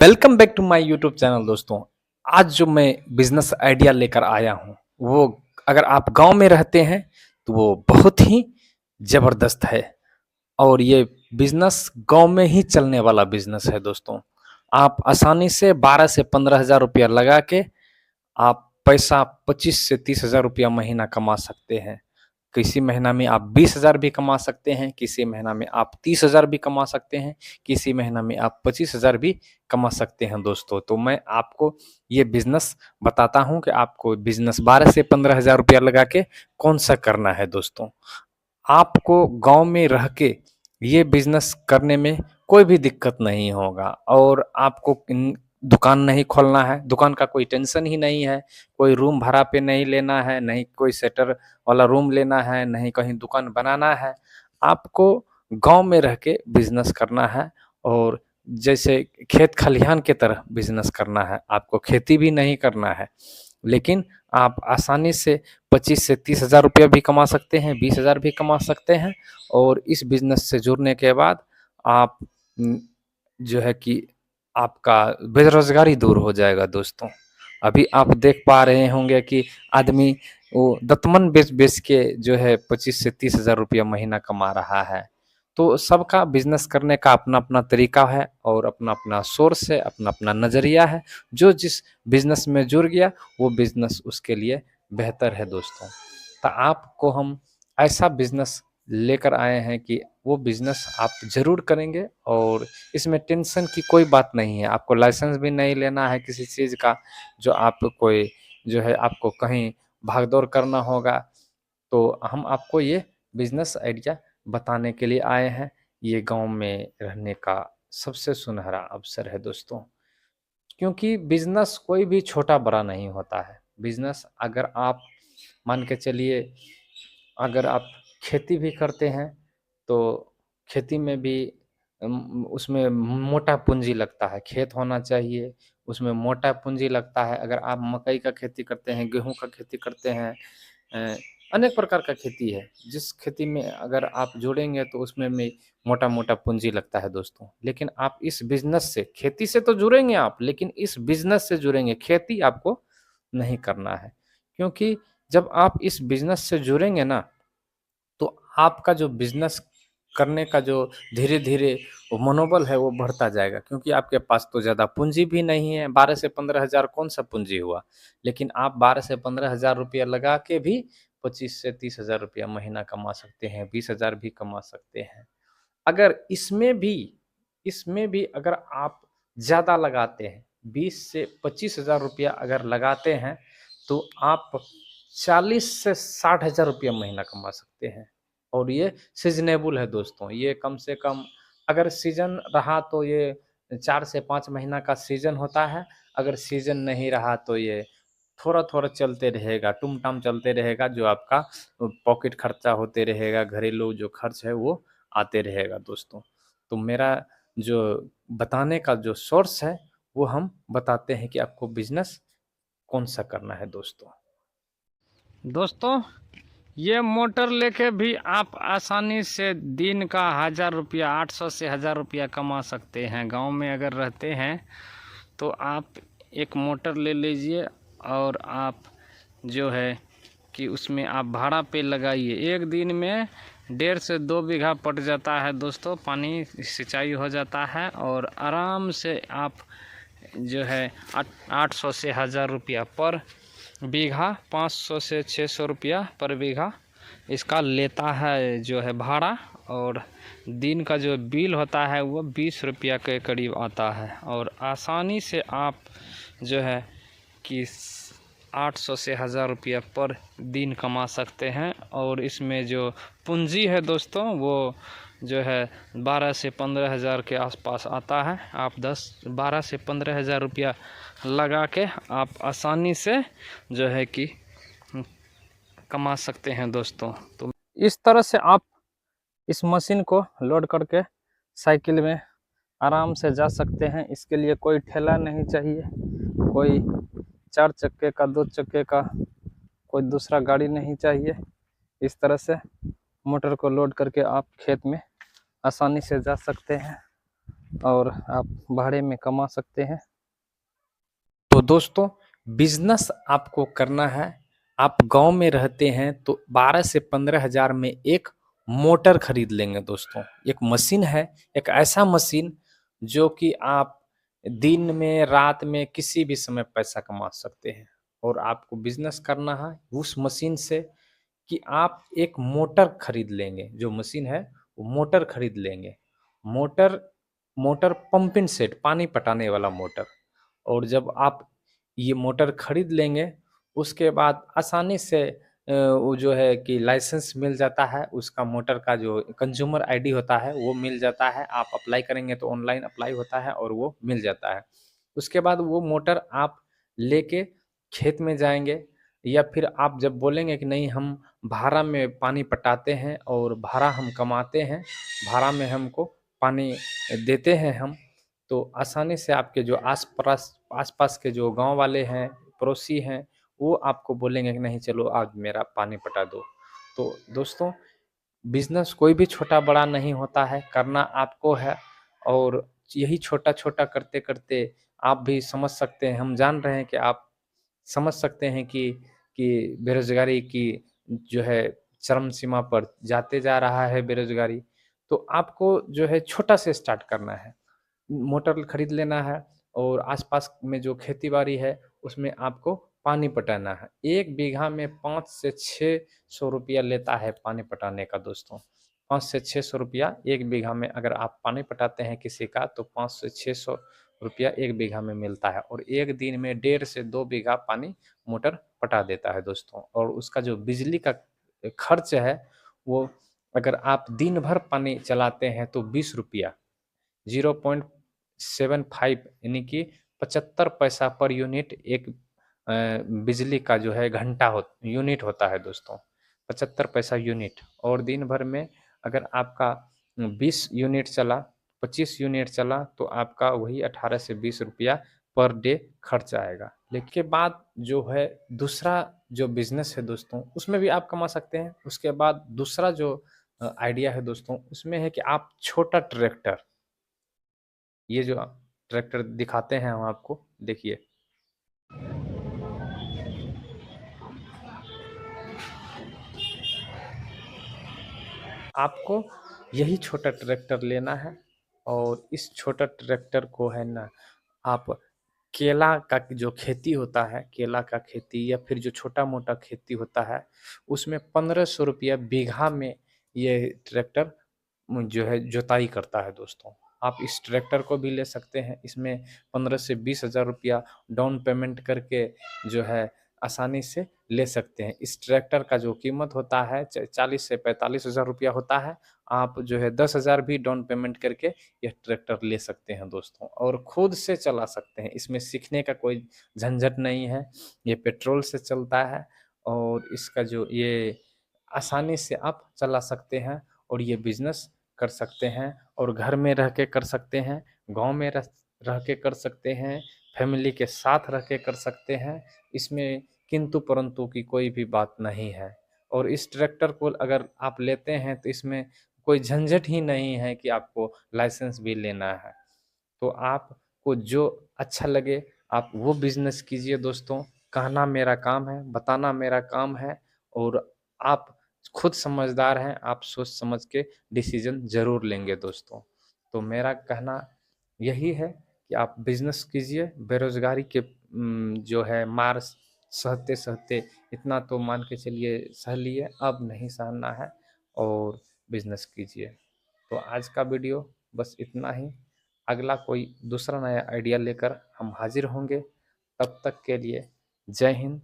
Welcome back to my YouTube channel दोस्तों। आज जो मैं बिजनेस आइडिया लेकर आया हूँ वो अगर आप गांव में रहते हैं तो वो बहुत ही ज़बरदस्त है। और ये बिजनेस गांव में ही चलने वाला बिजनेस है दोस्तों। आप आसानी से 12 से 15 हज़ार रुपया लगा के आप पैसा 25 से 30 हज़ार रुपया महीना कमा सकते हैं। किसी महीना में आप 20 हज़ार भी कमा सकते हैं, किसी महीना में आप 30 हज़ार भी कमा सकते हैं, किसी महीना में आप 25 हज़ार भी कमा सकते हैं दोस्तों। तो मैं आपको ये बिजनेस बताता हूँ कि आपको बिजनेस 12 से 15 हज़ार रुपया लगा के कौन सा करना है दोस्तों। आपको गांव में रह के ये बिजनेस करने में कोई भी दिक्कत नहीं होगा और आपको दुकान नहीं खोलना है, दुकान का कोई टेंशन ही नहीं है, कोई रूम भाड़ा पे नहीं लेना है, नहीं कोई शटर वाला रूम लेना है, नहीं कहीं दुकान बनाना है। आपको गांव में रह के बिजनेस करना है और जैसे खेत खलिहान की तरह बिजनेस करना है। आपको खेती भी नहीं करना है, लेकिन आप आसानी से 25 से 30 हज़ार रुपया भी कमा सकते हैं, 20 हज़ार भी कमा सकते हैं। और इस बिजनेस से जुड़ने के बाद आप जो है कि आपका बेरोजगारी दूर हो जाएगा दोस्तों। अभी आप देख पा रहे होंगे कि आदमी वो दतमन बेच-बेच के जो है 25 से 30 हज़ार रुपया महीना कमा रहा है। तो सबका बिज़नेस करने का अपना-अपना तरीका है और अपना-अपना सोर्स है, अपना-अपना नज़रिया है। जो जिस बिज़नेस में जुड़ गया, वो बिज़नेस उसके लिए बेहतर है दोस्तों। तो आपको हम ऐसा बिज़नेस लेकर आए हैं कि वो बिज़नेस आप ज़रूर करेंगे और इसमें टेंशन की कोई बात नहीं है। आपको लाइसेंस भी नहीं लेना है किसी चीज़ का, जो आप कोई जो है आपको कहीं भाग-दौड़ करना होगा। तो हम आपको ये बिज़नेस आइडिया बताने के लिए आए हैं। ये गाँव में रहने का सबसे सुनहरा अवसर है दोस्तों। क्योंकि बिज़नेस कोई भी छोटा-बड़ा नहीं होता है। बिज़नेस अगर आप मान के चलिए, अगर आप खेती भी करते हैं, तो खेती में भी उसमें मोटा पूँजी लगता है। खेत होना चाहिए, उसमें मोटा पूँजी लगता है। अगर आप मकई का खेती करते हैं, गेहूँ का खेती करते हैं, अ, अनेक प्रकार का खेती है। जिस खेती में अगर आप जुड़ेंगे तो उसमें भी मोटा-मोटा पूँजी लगता है दोस्तों। लेकिन आप इस बिज़नेस से खेती से तो जुड़ेंगे आप, लेकिन इस बिज़नेस से जुड़ेंगे, खेती आपको नहीं करना है। क्योंकि जब आप इस बिज़नेस से जुड़ेंगे ना, तो आपका जो बिज़नेस करने का जो धीरे-धीरे वो मनोबल है वो बढ़ता जाएगा, क्योंकि आपके पास तो ज़्यादा पूँजी भी नहीं है। 12 से 15 हज़ार कौन-सा पूँजी हुआ? लेकिन आप 12 से 15 हज़ार रुपया लगा के भी 25 से 30 हज़ार रुपया महीना कमा सकते हैं, 20 हज़ार भी कमा सकते हैं। अगर इसमें भी अगर आप ज़्यादा लगाते हैं, 20 से 25 हज़ार रुपया अगर लगाते हैं, तो आप 40 से 60 हज़ार रुपया महीना कमा सकते हैं। और ये सीज़नेबल है दोस्तों। ये कम से कम अगर सीज़न रहा तो ये 4 से 5 महीना का सीज़न होता है। अगर सीज़न नहीं रहा तो ये थोड़ा-थोड़ा चलते रहेगा, टुम-टाम चलते रहेगा, जो आपका पॉकेट खर्चा होते रहेगा, घरेलू जो खर्च है वो आते रहेगा दोस्तों। तो मेरा जो बताने का जो सोर्स है, वो हम बताते हैं कि आपको बिज़नेस कौन-सा करना है दोस्तों। दोस्तों, ये मोटर लेके भी आप आसानी से दिन का 1000 रुपया, 800 से 1000 रुपया कमा सकते हैं। गांव में अगर रहते हैं तो आप एक मोटर ले लीजिए और आप जो है कि उसमें आप भाड़ा पे लगाइए। एक दिन में 1.5 से 2 बीघा पट जाता है दोस्तों, पानी सिंचाई हो जाता है और आराम से आप जो है 800 से 1000 रुपया पर बीघा, 500 से 600 रुपया पर बीघा इसका लेता है जो है भाड़ा। और दिन का जो बिल होता है वो 20 रुपया के करीब आता है। और आसानी से आप जो है कि 800 से 1000 रुपया पर दिन कमा सकते हैं। और इसमें जो पूंजी है दोस्तों वो जो है 12 से 15 हज़ार के आसपास आता है। आप 12 से 15 हज़ार रुपया लगा के आप आसानी से जो है कि कमा सकते हैं दोस्तों। तो इस तरह से आप इस मशीन को लोड करके साइकिल में आराम से जा सकते हैं। इसके लिए कोई ठेला नहीं चाहिए, कोई 4 चक्के का, 2 चक्के का कोई दूसरा गाड़ी नहीं चाहिए। इस तरह से मोटर को लोड करके आप खेत में आसानी से जा सकते हैं और आप भाड़े में कमा सकते हैं। तो दोस्तों, बिजनेस आपको करना है। आप गांव में रहते हैं तो 12 से 15 हजार में एक मोटर खरीद लेंगे दोस्तों। एक मशीन है, एक ऐसा मशीन जो कि आप दिन में रात में किसी भी समय पैसा कमा सकते हैं। और आपको बिजनेस करना है उस मशीन से कि आप एक मोटर खरीद लेंगे। जो मशीन है वो मोटर खरीद लेंगे। मोटर मोटर पंपिंग सेट, पानी पटाने वाला मोटर। और जब आप ये मोटर खरीद लेंगे उसके बाद आसानी से वो जो है कि लाइसेंस मिल जाता है। उसका मोटर का जो कंज्यूमर आईडी होता है वो मिल जाता है। आप अप्लाई करेंगे तो ऑनलाइन अप्लाई होता है और वो मिल जाता है। उसके बाद वो मोटर आप लेके खेत में जाएंगे, या फिर आप जब बोलेंगे कि नहीं हम भाड़ा में पानी पटाते हैं और भाड़ा हम कमाते हैं, भाड़ा में हमको पानी देते हैं हम, तो आसानी से आपके जो आस-पास के जो गाँव वाले हैं, पड़ोसी हैं, वो आपको बोलेंगे कि नहीं चलो आज मेरा पानी पटा दो। तो दोस्तों, बिज़नेस कोई भी छोटा-बड़ा नहीं होता है, करना आपको है। और यही छोटा-छोटा करते-करते आप भी समझ सकते हैं, हम जान रहे हैं कि आप समझ सकते हैं कि बेरोज़गारी की जो है चरम सीमा पर जाते जा रहा है बेरोज़गारी। तो आपको जो है छोटा से स्टार्ट करना है। मोटर खरीद लेना है और आस-पास में जो खेती-बाड़ी है उसमें आपको पानी पटाना है। 1 बीघा में 5 से 600 रुपया लेता है पानी पटाने का दोस्तों। 5 से 600 रुपया 1 बीघा में अगर आप पानी पटाते हैं किसी का तो 5 से 600 रुपया 1 बीघा में मिलता है। और 1 दिन में 1.5 से 2 बीघा पानी मोटर पटा देता है दोस्तों। और उसका जो बिजली का खर्च है वो, अगर आप दिन भर पानी चलाते हैं तो 20 रुपया, 0.75 यानी कि 75 पैसा पर यूनिट एक बिजली का जो है घंटा यूनिट होता है दोस्तों। 75 पैसा यूनिट। और दिन भर में अगर आपका 20 यूनिट चला, 25 यूनिट चला तो आपका वही 18 से 20 रुपया पर डे खर्च आएगा। लेकिन के बाद जो है दूसरा जो बिज़नेस है दोस्तों उसमें भी आप कमा सकते हैं। उसके बाद दूसरा जो आइडिया है दोस्तों उसमें है कि आप छोटा ट्रैक्टर, ये जो ट्रैक्टर दिखाते हैं हम आपको, देखिए। आपको यही छोटा ट्रैक्टर लेना है और इस छोटा ट्रैक्टर को है ना, आप केला का जो खेती होता है, केला का खेती या फिर जो छोटा-मोटा खेती होता है, उसमें 1500 रुपया बीघा में ये ट्रैक्टर जो है जुताई करता है दोस्तों। आप इस ट्रैक्टर को भी ले सकते हैं। इसमें 15 से 20 हज़ार रुपया डाउन पेमेंट करके जो है आसानी से ले सकते हैं। इस ट्रैक्टर का जो कीमत होता है 40 से 45 हज़ार रुपया होता है। आप जो है 10 हज़ार भी डाउन पेमेंट करके यह ट्रैक्टर ले सकते हैं दोस्तों और खुद से चला सकते हैं। इसमें सीखने का कोई झंझट नहीं है। ये पेट्रोल से चलता है और इसका जो ये आसानी से आप चला सकते हैं और ये बिज़नेस कर सकते हैं और घर में रह के कर सकते हैं, गाँव में रह के कर सकते हैं, फैमिली के साथ रह के कर सकते हैं। इसमें किंतु परंतु की कोई भी बात नहीं है। और इस ट्रैक्टर को अगर आप लेते हैं तो इसमें कोई झंझट ही नहीं है कि आपको लाइसेंस भी लेना है। तो आपको जो अच्छा लगे आप वो बिज़नेस कीजिए दोस्तों। कहना मेरा काम है, बताना मेरा काम है। और आप खुद समझदार हैं, आप सोच समझ के डिसीज़न ज़रूर लेंगे दोस्तों। तो मेरा कहना यही है कि आप बिज़नेस कीजिए। बेरोज़गारी के जो है मार सहते-सहते इतना तो मान के चलिए सह लिए, अब नहीं सहना है और बिज़नेस कीजिए। तो आज का वीडियो बस इतना ही। अगला कोई दूसरा नया आइडिया लेकर हम हाज़िर होंगे। तब तक के लिए जय हिंद,